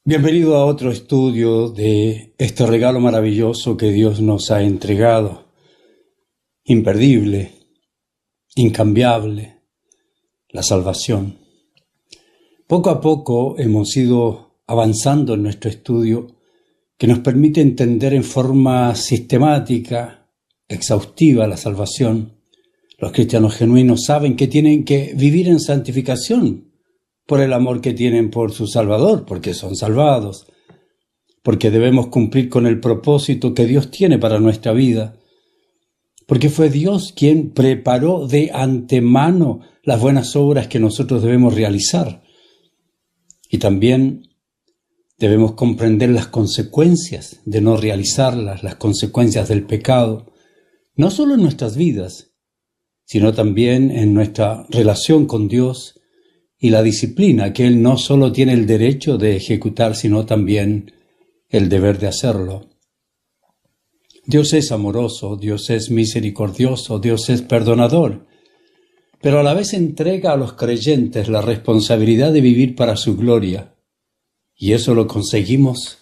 Bienvenido a otro estudio de este regalo maravilloso que Dios nos ha entregado, imperdible, incambiable, la salvación. Poco a poco hemos ido avanzando en nuestro estudio que nos permite entender en forma sistemática, exhaustiva la salvación. Los cristianos genuinos saben que tienen que vivir en santificación por el amor que tienen por su Salvador, porque son salvados, porque debemos cumplir con el propósito que Dios tiene para nuestra vida, porque fue Dios quien preparó de antemano las buenas obras que nosotros debemos realizar. Y también debemos comprender las consecuencias de no realizarlas, las consecuencias del pecado, no solo en nuestras vidas, sino también en nuestra relación con Dios y la disciplina que Él no solo tiene el derecho de ejecutar, sino también el deber de hacerlo. Dios es amoroso, Dios es misericordioso, Dios es perdonador, pero a la vez entrega a los creyentes la responsabilidad de vivir para su gloria, y eso lo conseguimos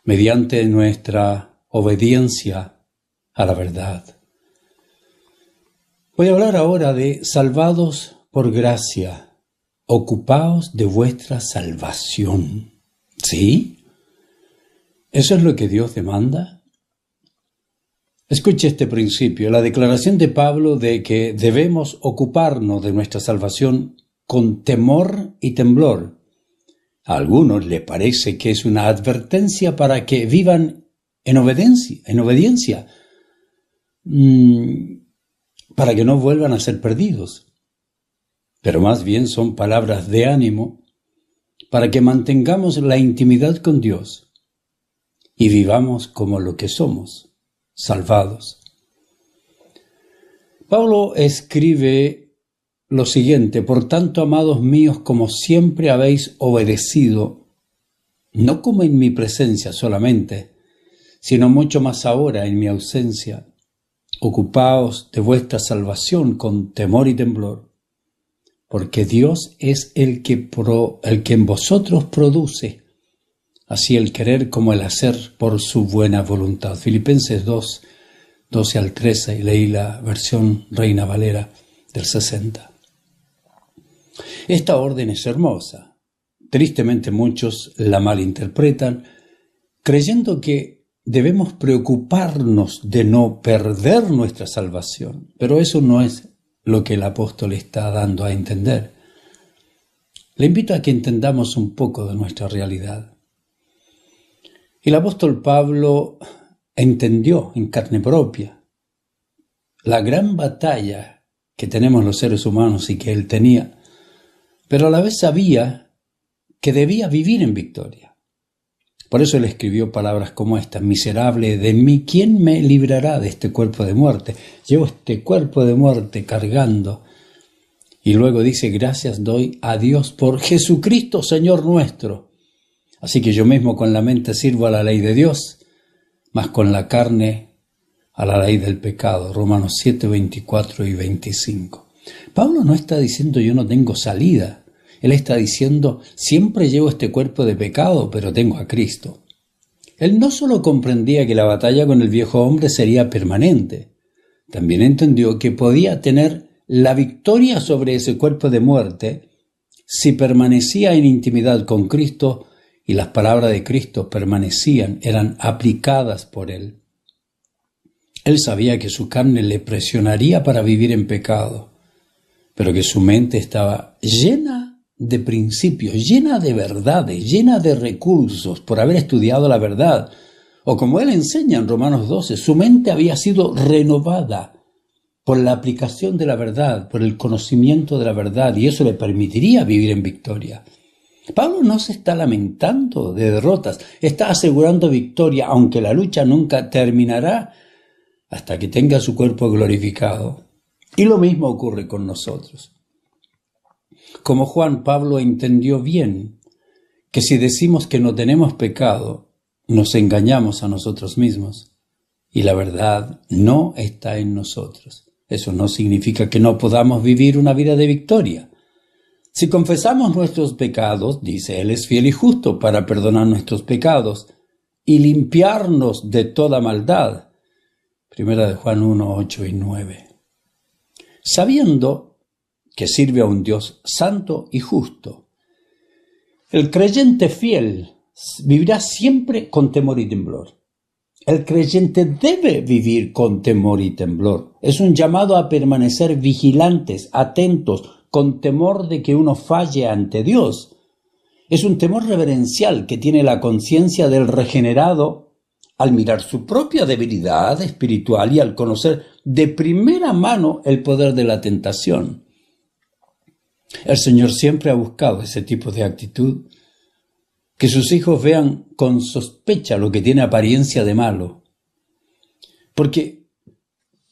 mediante nuestra obediencia a la verdad. Voy a hablar ahora de salvados por gracia. Ocupaos de vuestra salvación. ¿Sí? ¿Eso es lo que Dios demanda? Escuche este principio, la declaración de Pablo de que debemos ocuparnos de nuestra salvación con temor y temblor. A algunos les parece que es una advertencia para que vivan en obediencia, para que no vuelvan a ser perdidos. Pero más bien son palabras de ánimo para que mantengamos la intimidad con Dios y vivamos como lo que somos, salvados. Pablo escribe lo siguiente: por tanto, amados míos, como siempre habéis obedecido, no como en mi presencia solamente, sino mucho más ahora en mi ausencia, ocupaos de vuestra salvación con temor y temblor, porque Dios es el que en vosotros produce, así el querer como el hacer por su buena voluntad. Filipenses 2, 12 al 13, y leí la versión Reina Valera del 60. Esta orden es hermosa. Tristemente muchos la malinterpretan, creyendo que debemos preocuparnos de no perder nuestra salvación, pero eso no es lo que el apóstol está dando a entender. Le invito a que entendamos un poco de nuestra realidad. El apóstol Pablo entendió en carne propia la gran batalla que tenemos los seres humanos y que él tenía, pero a la vez sabía que debía vivir en victoria. Por eso él escribió palabras como estas: miserable de mí, ¿quién me librará de este cuerpo de muerte? Llevo este cuerpo de muerte cargando. Y luego dice: gracias doy a Dios por Jesucristo, Señor nuestro. Así que yo mismo con la mente sirvo a la ley de Dios, mas con la carne a la ley del pecado. Romanos 7, 24 y 25. Pablo no está diciendo yo no tengo salida. Él está diciendo, siempre llevo este cuerpo de pecado, pero tengo a Cristo. Él no solo comprendía que la batalla con el viejo hombre sería permanente, también entendió que podía tener la victoria sobre ese cuerpo de muerte si permanecía en intimidad con Cristo y las palabras de Cristo eran aplicadas por él. Él sabía que su carne le presionaría para vivir en pecado, pero que su mente estaba llena de principios, llena de verdades, llena de recursos por haber estudiado la verdad. O como él enseña en Romanos 12, su mente había sido renovada por la aplicación de la verdad, por el conocimiento de la verdad, y eso le permitiría vivir en victoria. Pablo no se está lamentando de derrotas, está asegurando victoria, aunque la lucha nunca terminará hasta que tenga su cuerpo glorificado. Y lo mismo ocurre con nosotros. Como Juan, Pablo entendió bien que si decimos que no tenemos pecado, nos engañamos a nosotros mismos y la verdad no está en nosotros. Eso no significa que no podamos vivir una vida de victoria. Si confesamos nuestros pecados, dice, Él es fiel y justo para perdonar nuestros pecados y limpiarnos de toda maldad. Primera de Juan 1, 8 y 9. Sabiendo que sirve a un Dios santo y justo, el creyente fiel vivirá siempre con temor y temblor. El creyente debe vivir con temor y temblor. Es un llamado a permanecer vigilantes, atentos, con temor de que uno falle ante Dios. Es un temor reverencial que tiene la conciencia del regenerado al mirar su propia debilidad espiritual y al conocer de primera mano el poder de la tentación. El Señor siempre ha buscado ese tipo de actitud, que sus hijos vean con sospecha lo que tiene apariencia de malo, porque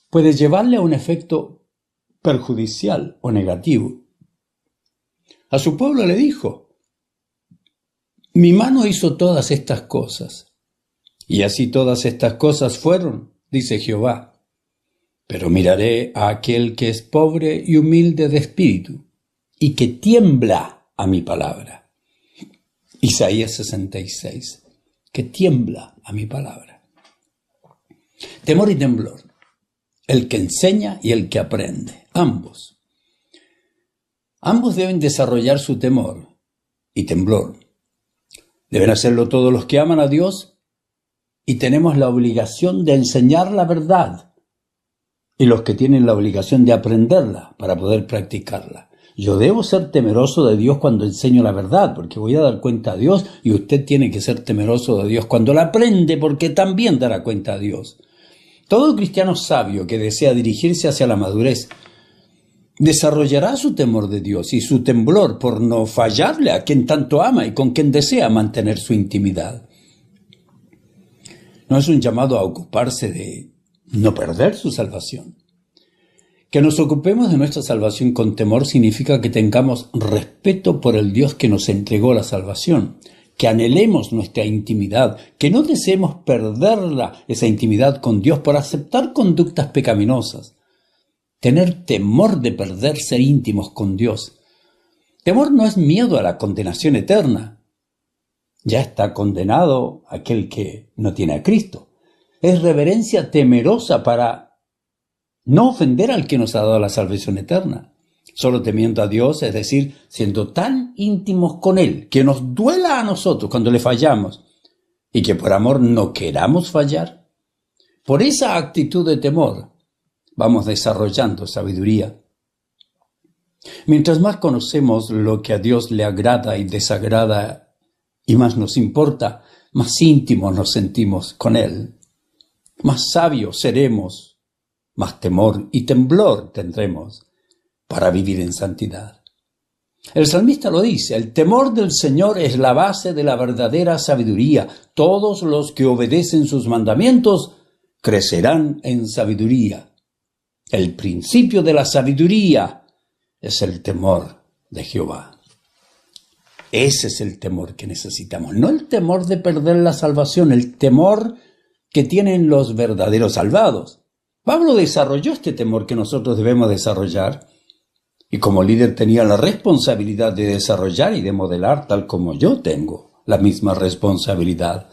puede llevarle a un efecto perjudicial o negativo. A su pueblo le dijo: mi mano hizo todas estas cosas, y así todas estas cosas fueron, dice Jehová. Pero miraré a aquel que es pobre y humilde de espíritu, y que tiembla a mi palabra. Isaías 66, que tiembla a mi palabra. Temor y temblor, el que enseña y el que aprende, ambos. Ambos deben desarrollar su temor y temblor. Deben hacerlo todos los que aman a Dios y tenemos la obligación de enseñar la verdad y los que tienen la obligación de aprenderla para poder practicarla. Yo debo ser temeroso de Dios cuando enseño la verdad, porque voy a dar cuenta a Dios, y usted tiene que ser temeroso de Dios cuando la aprende, porque también dará cuenta a Dios. Todo cristiano sabio que desea dirigirse hacia la madurez desarrollará su temor de Dios y su temblor por no fallarle a quien tanto ama y con quien desea mantener su intimidad. No es un llamado a ocuparse de no perder su salvación. Que nos ocupemos de nuestra salvación con temor significa que tengamos respeto por el Dios que nos entregó la salvación, que anhelemos nuestra intimidad, que no deseemos perderla, esa intimidad con Dios, por aceptar conductas pecaminosas. Tener temor de perder ser íntimos con Dios. Temor no es miedo a la condenación eterna. Ya está condenado aquel que no tiene a Cristo. Es reverencia temerosa para no ofender al que nos ha dado la salvación eterna. Solo temiendo a Dios, es decir, siendo tan íntimos con Él, que nos duela a nosotros cuando le fallamos y que por amor no queramos fallar. Por esa actitud de temor vamos desarrollando sabiduría. Mientras más conocemos lo que a Dios le agrada y desagrada y más nos importa, más íntimos nos sentimos con Él, más sabios seremos, más temor y temblor tendremos para vivir en santidad. El salmista lo dice: el temor del Señor es la base de la verdadera sabiduría. Todos los que obedecen sus mandamientos crecerán en sabiduría. El principio de la sabiduría es el temor de Jehová. Ese es el temor que necesitamos, no el temor de perder la salvación, el temor que tienen los verdaderos salvados. Pablo desarrolló este temor que nosotros debemos desarrollar, y como líder tenía la responsabilidad de desarrollar y de modelar, tal como yo tengo la misma responsabilidad.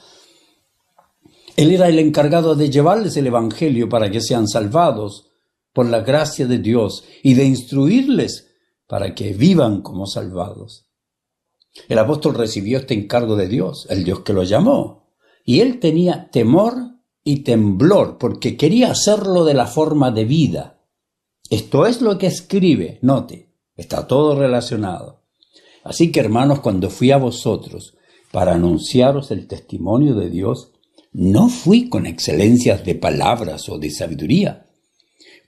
Él era el encargado de llevarles el Evangelio para que sean salvados por la gracia de Dios y de instruirles para que vivan como salvados. El apóstol recibió este encargo de Dios, el Dios que lo llamó, y él tenía temor y temblor, porque quería hacerlo de la forma de vida. Esto es lo que escribe, note, está todo relacionado. Así que, hermanos, cuando fui a vosotros para anunciaros el testimonio de Dios, no fui con excelencias de palabras o de sabiduría,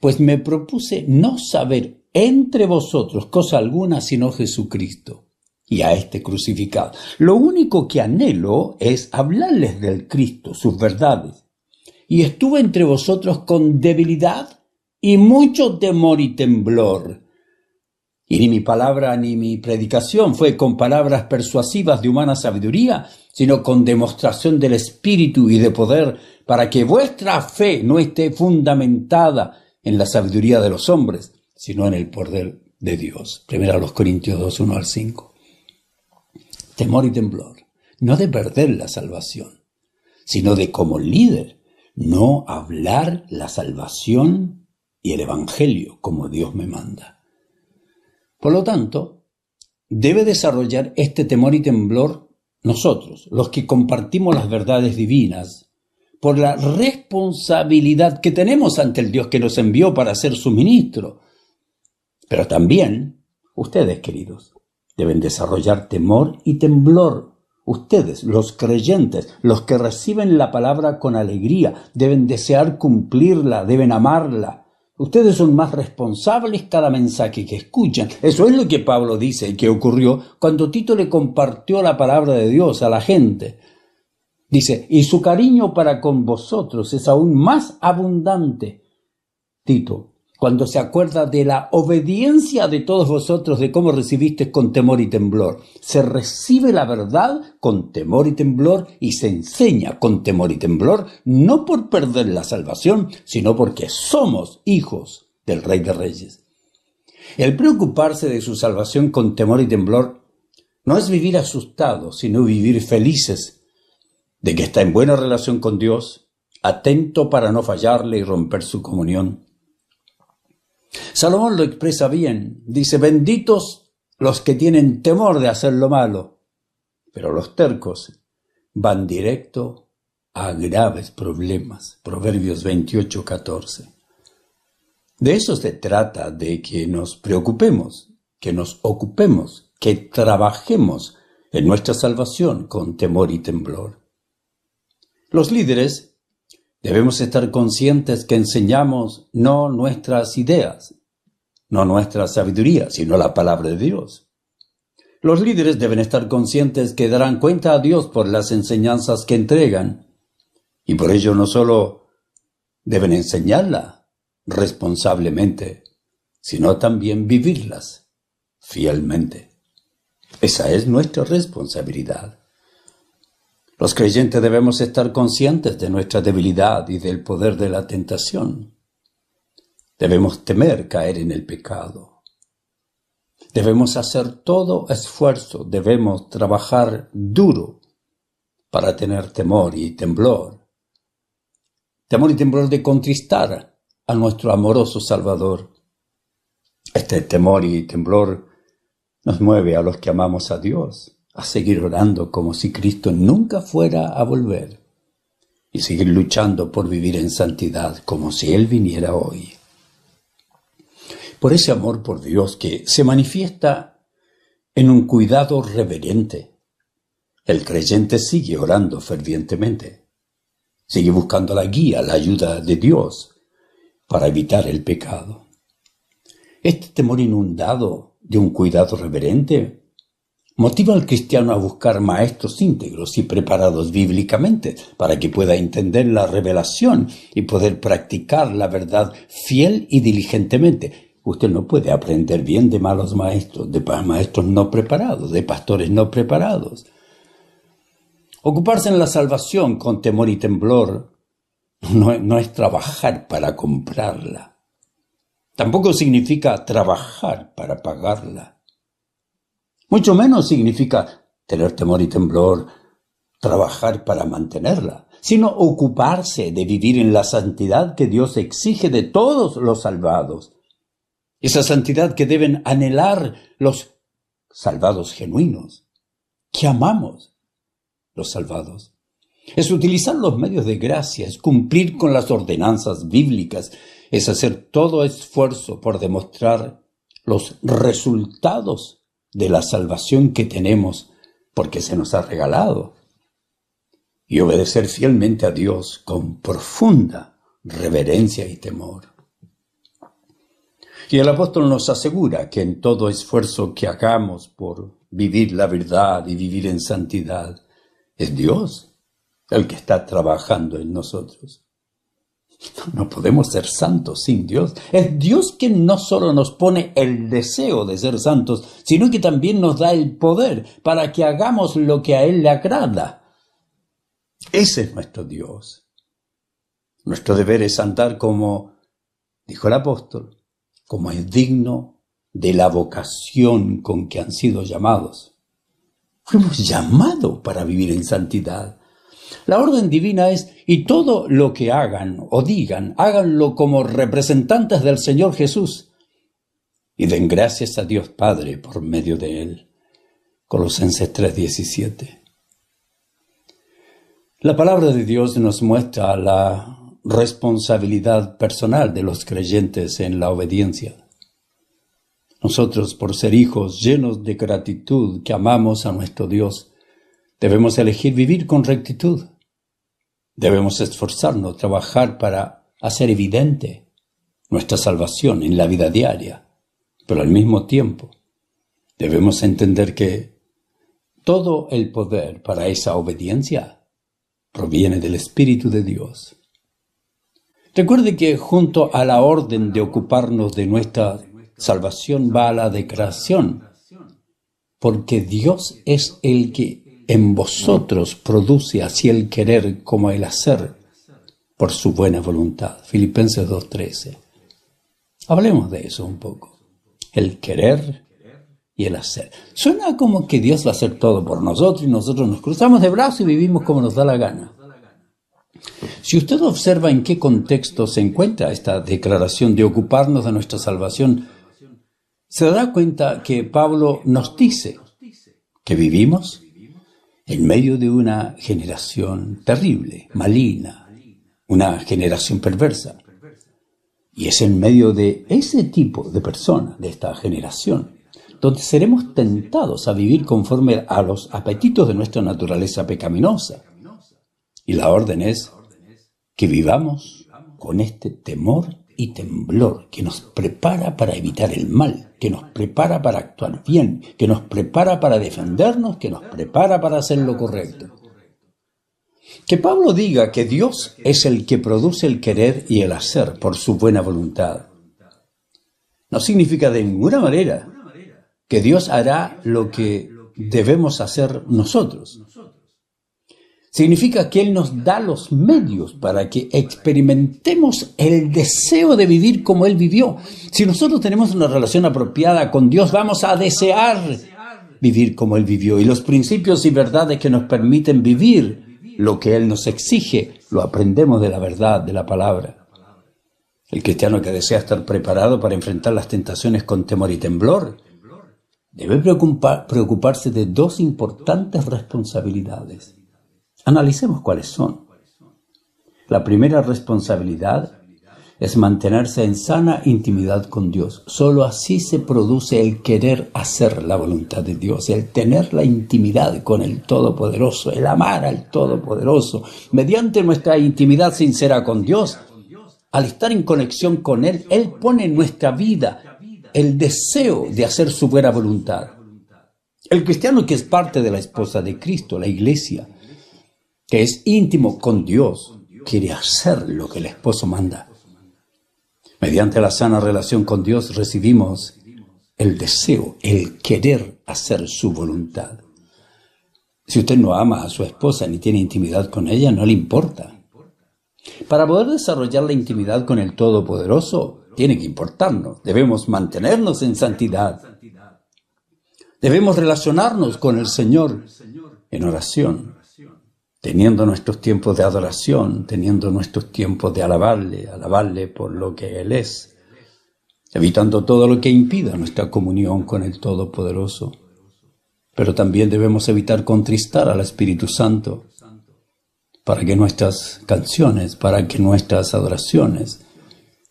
pues me propuse no saber entre vosotros cosa alguna sino Jesucristo y a este crucificado. Lo único que anhelo es hablarles del Cristo, sus verdades. Y estuve entre vosotros con debilidad y mucho temor y temblor. Y ni mi palabra ni mi predicación fue con palabras persuasivas de humana sabiduría, sino con demostración del Espíritu y de poder, para que vuestra fe no esté fundamentada en la sabiduría de los hombres, sino en el de Dios. 1 Corintios 2, 1 al 5. Temor y temblor, no de perder la salvación, sino de como líder no hablar la salvación y el evangelio como Dios me manda. Por lo tanto, debe desarrollar este temor y temblor nosotros, los que compartimos las verdades divinas, por la responsabilidad que tenemos ante el Dios que nos envió para ser su ministro. Pero también, ustedes, queridos, deben desarrollar temor y temblor. Ustedes, los creyentes, los que reciben la palabra con alegría, deben desear cumplirla, deben amarla. Ustedes son más responsables cada mensaje que escuchan. Eso es lo que Pablo dice que ocurrió cuando Tito le compartió la palabra de Dios a la gente. Dice, y su cariño para con vosotros es aún más abundante, Tito, cuando se acuerda de la obediencia de todos vosotros, de cómo recibisteis con temor y temblor. Se recibe la verdad con temor y temblor y se enseña con temor y temblor, no por perder la salvación, sino porque somos hijos del Rey de Reyes. El preocuparse de su salvación con temor y temblor no es vivir asustados, sino vivir felices de que está en buena relación con Dios, atento para no fallarle y romper su comunión. Salomón lo expresa bien, dice, benditos los que tienen temor de hacer lo malo, pero los tercos van directo a graves problemas. Proverbios 28:14. De eso se trata, de que nos preocupemos, que nos ocupemos, que trabajemos en nuestra salvación con temor y temblor. Los líderes debemos estar conscientes que enseñamos no nuestras ideas, no nuestra sabiduría, sino la palabra de Dios. Los líderes deben estar conscientes que darán cuenta a Dios por las enseñanzas que entregan, y por ello no solo deben enseñarla responsablemente, sino también vivirlas fielmente. Esa es nuestra responsabilidad. Los creyentes debemos estar conscientes de nuestra debilidad y del poder de la tentación. Debemos temer caer en el pecado. Debemos hacer todo esfuerzo, debemos trabajar duro para tener temor y temblor. Temor y temblor de contristar a nuestro amoroso Salvador. Este temor y temblor nos mueve a los que amamos a Dios a seguir orando como si Cristo nunca fuera a volver y seguir luchando por vivir en santidad como si Él viniera hoy. Por ese amor por Dios que se manifiesta en un cuidado reverente, el creyente sigue orando fervientemente, sigue buscando la guía, la ayuda de Dios para evitar el pecado. Este temor inundado de un cuidado reverente motiva al cristiano a buscar maestros íntegros y preparados bíblicamente para que pueda entender la revelación y poder practicar la verdad fiel y diligentemente. Usted no puede aprender bien de malos maestros, de maestros no preparados, de pastores no preparados. Ocuparse en la salvación con temor y temblor no es trabajar para comprarla. Tampoco significa trabajar para pagarla. Mucho menos significa tener temor y temblor, trabajar para mantenerla, sino ocuparse de vivir en la santidad que Dios exige de todos los salvados. Esa santidad que deben anhelar los salvados genuinos, que amamos los salvados. Es utilizar los medios de gracia, es cumplir con las ordenanzas bíblicas, es hacer todo esfuerzo por demostrar los resultados de la salvación que tenemos porque se nos ha regalado, y obedecer fielmente a Dios con profunda reverencia y temor. Y el apóstol nos asegura que en todo esfuerzo que hagamos por vivir la verdad y vivir en santidad, es Dios el que está trabajando en nosotros. No podemos ser santos sin Dios. Es Dios quien no solo nos pone el deseo de ser santos, sino que también nos da el poder para que hagamos lo que a Él le agrada. Ese es nuestro Dios. Nuestro deber es andar como, dijo el apóstol, como es digno de la vocación con que han sido llamados. Fuimos llamados para vivir en santidad. La orden divina es, y todo lo que hagan o digan, háganlo como representantes del Señor Jesús, y den gracias a Dios Padre por medio de Él. Colosenses 3:17. La palabra de Dios nos muestra la responsabilidad personal de los creyentes en la obediencia. Nosotros, por ser hijos llenos de gratitud que amamos a nuestro Dios, debemos elegir vivir con rectitud. Debemos esforzarnos, trabajar para hacer evidente nuestra salvación en la vida diaria, pero al mismo tiempo debemos entender que todo el poder para esa obediencia proviene del Espíritu de Dios. Recuerde que junto a la orden de ocuparnos de nuestra salvación va la declaración, porque Dios es el que en vosotros produce así el querer como el hacer por su buena voluntad. Filipenses 2:13. Hablemos de eso un poco. El querer y el hacer. Suena como que Dios va a hacer todo por nosotros y nosotros nos cruzamos de brazos y vivimos como nos da la gana. Si usted observa en qué contexto se encuentra esta declaración de ocuparnos de nuestra salvación, se dará cuenta que Pablo nos dice que vivimos en medio de una generación terrible, maligna, una generación perversa. Y es en medio de ese tipo de personas, de esta generación, donde seremos tentados a vivir conforme a los apetitos de nuestra naturaleza pecaminosa. Y la orden es que vivamos con este temor y temblor que nos prepara para evitar el mal, que nos prepara para actuar bien, que nos prepara para defendernos, que nos prepara para hacer lo correcto. Que Pablo diga que Dios es el que produce el querer y el hacer por su buena voluntad no significa de ninguna manera que Dios hará lo que debemos hacer nosotros. Significa que Él nos da los medios para que experimentemos el deseo de vivir como Él vivió. Si nosotros tenemos una relación apropiada con Dios, vamos a desear vivir como Él vivió. Y los principios y verdades que nos permiten vivir lo que Él nos exige, lo aprendemos de la verdad, de la palabra. El cristiano que desea estar preparado para enfrentar las tentaciones con temor y temblor debe preocuparse de dos importantes responsabilidades. Analicemos cuáles son. La primera responsabilidad es mantenerse en sana intimidad con Dios. Solo así se produce el querer hacer la voluntad de Dios, el tener la intimidad con el Todopoderoso, el amar al Todopoderoso. Mediante nuestra intimidad sincera con Dios, al estar en conexión con Él, Él pone en nuestra vida el deseo de hacer su buena voluntad. El cristiano que es parte de la esposa de Cristo, la iglesia, que es íntimo con Dios, quiere hacer lo que el esposo manda. Mediante la sana relación con Dios recibimos el deseo, el querer hacer su voluntad. Si usted no ama a su esposa ni tiene intimidad con ella, no le importa. Para poder desarrollar la intimidad con el Todopoderoso, tiene que importarnos. Debemos mantenernos en santidad. Debemos relacionarnos con el Señor en oración, teniendo nuestros tiempos de adoración, teniendo nuestros tiempos de alabarle por lo que Él es, evitando todo lo que impida nuestra comunión con el Todopoderoso. Pero también debemos evitar contristar al Espíritu Santo, para que nuestras canciones, para que nuestras adoraciones,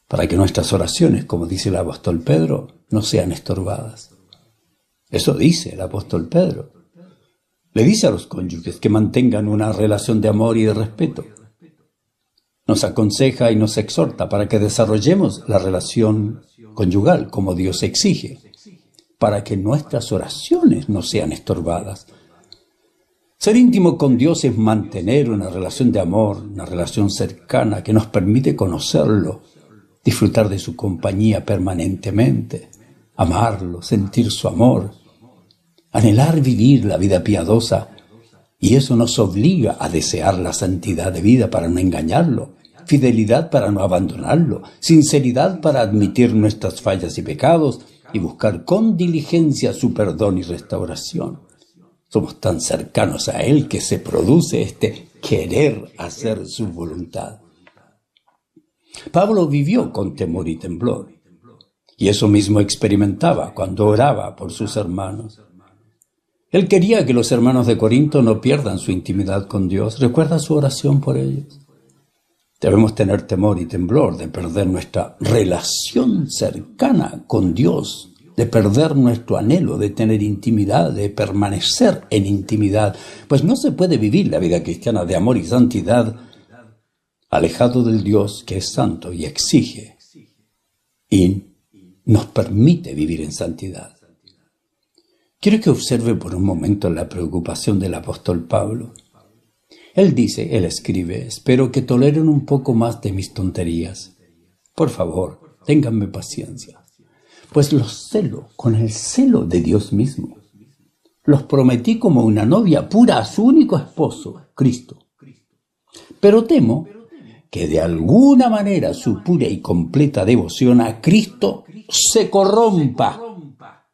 para que nuestras oraciones, como dice el apóstol Pedro, no sean estorbadas. Eso dice el apóstol Pedro. Le dice a los cónyuges que mantengan una relación de amor y de respeto. Nos aconseja y nos exhorta para que desarrollemos la relación conyugal como Dios exige, para que nuestras oraciones no sean estorbadas. Ser íntimo con Dios es mantener una relación de amor, una relación cercana que nos permite conocerlo, disfrutar de su compañía permanentemente, amarlo, sentir su amor, anhelar vivir la vida piadosa, y eso nos obliga a desear la santidad de vida para no engañarlo, fidelidad para no abandonarlo, sinceridad para admitir nuestras fallas y pecados, y buscar con diligencia su perdón y restauración. Somos tan cercanos a Él que se produce este querer hacer su voluntad. Pablo vivió con temor y temblor, y eso mismo experimentaba cuando oraba por sus hermanos. Él quería que los hermanos de Corinto no pierdan su intimidad con Dios. ¿Recuerda su oración por ellos? Debemos tener temor y temblor de perder nuestra relación cercana con Dios, de perder nuestro anhelo de tener intimidad, de permanecer en intimidad, pues no se puede vivir la vida cristiana de amor y santidad alejado del Dios que es santo y exige y nos permite vivir en santidad. Quiero que observe por un momento la preocupación del apóstol Pablo. Él escribe, espero que toleren un poco más de mis tonterías. Por favor, ténganme paciencia, pues los celo con el celo de Dios mismo. Los prometí como una novia pura a su único esposo, Cristo. Pero temo que de alguna manera su pura y completa devoción a Cristo se corrompa,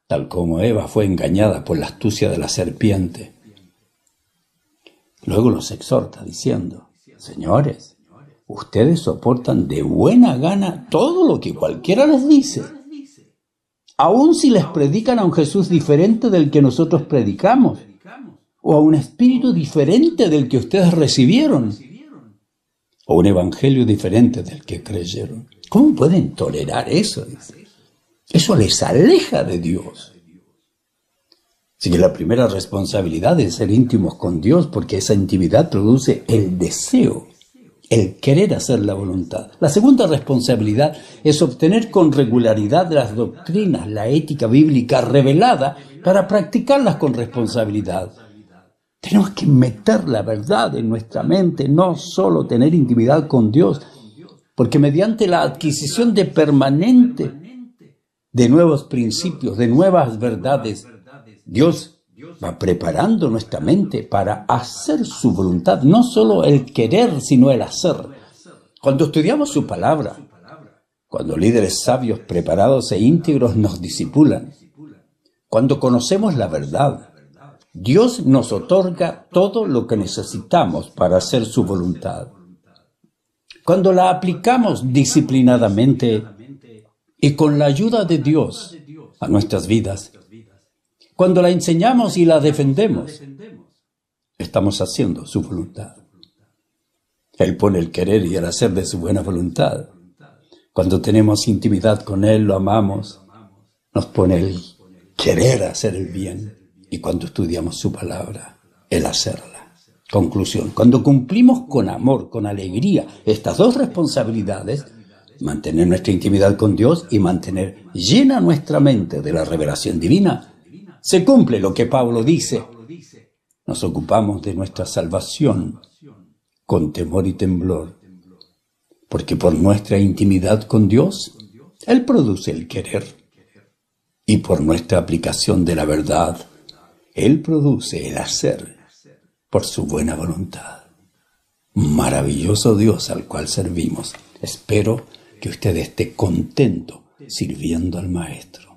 tal como Eva fue engañada por la astucia de la serpiente. Luego los exhorta diciendo, señores, ustedes soportan de buena gana todo lo que cualquiera les dice, aun si les predican a un Jesús diferente del que nosotros predicamos, o a un espíritu diferente del que ustedes recibieron, o un evangelio diferente del que creyeron. ¿Cómo pueden tolerar eso? Eso les aleja de Dios. Así que la primera responsabilidad es ser íntimos con Dios, porque esa intimidad produce el deseo, el querer hacer la voluntad. La segunda responsabilidad es obtener con regularidad las doctrinas, la ética bíblica revelada para practicarlas con responsabilidad. Tenemos que meter la verdad en nuestra mente, no solo tener intimidad con Dios, porque mediante la adquisición de permanente de nuevos principios, de nuevas verdades, Dios va preparando nuestra mente para hacer su voluntad, no solo el querer, sino el hacer. Cuando estudiamos su palabra, cuando líderes sabios, preparados e íntegros nos discipulan, cuando conocemos la verdad, Dios nos otorga todo lo que necesitamos para hacer su voluntad. Cuando la aplicamos disciplinadamente y con la ayuda de Dios a nuestras vidas, cuando la enseñamos y la defendemos, estamos haciendo su voluntad. Él pone el querer y el hacer de su buena voluntad. Cuando tenemos intimidad con Él, lo amamos, nos pone el querer hacer el bien. Y cuando estudiamos su palabra, el hacerla. Conclusión, cuando cumplimos con amor, con alegría, estas dos responsabilidades, mantener nuestra intimidad con Dios y mantener llena nuestra mente de la revelación divina, se cumple lo que Pablo dice. Nos ocupamos de nuestra salvación con temor y temblor, porque por nuestra intimidad con Dios, Él produce el querer, y por nuestra aplicación de la verdad, Él produce el hacer por su buena voluntad. Maravilloso Dios al cual servimos. Espero que usted esté contento sirviendo al Maestro.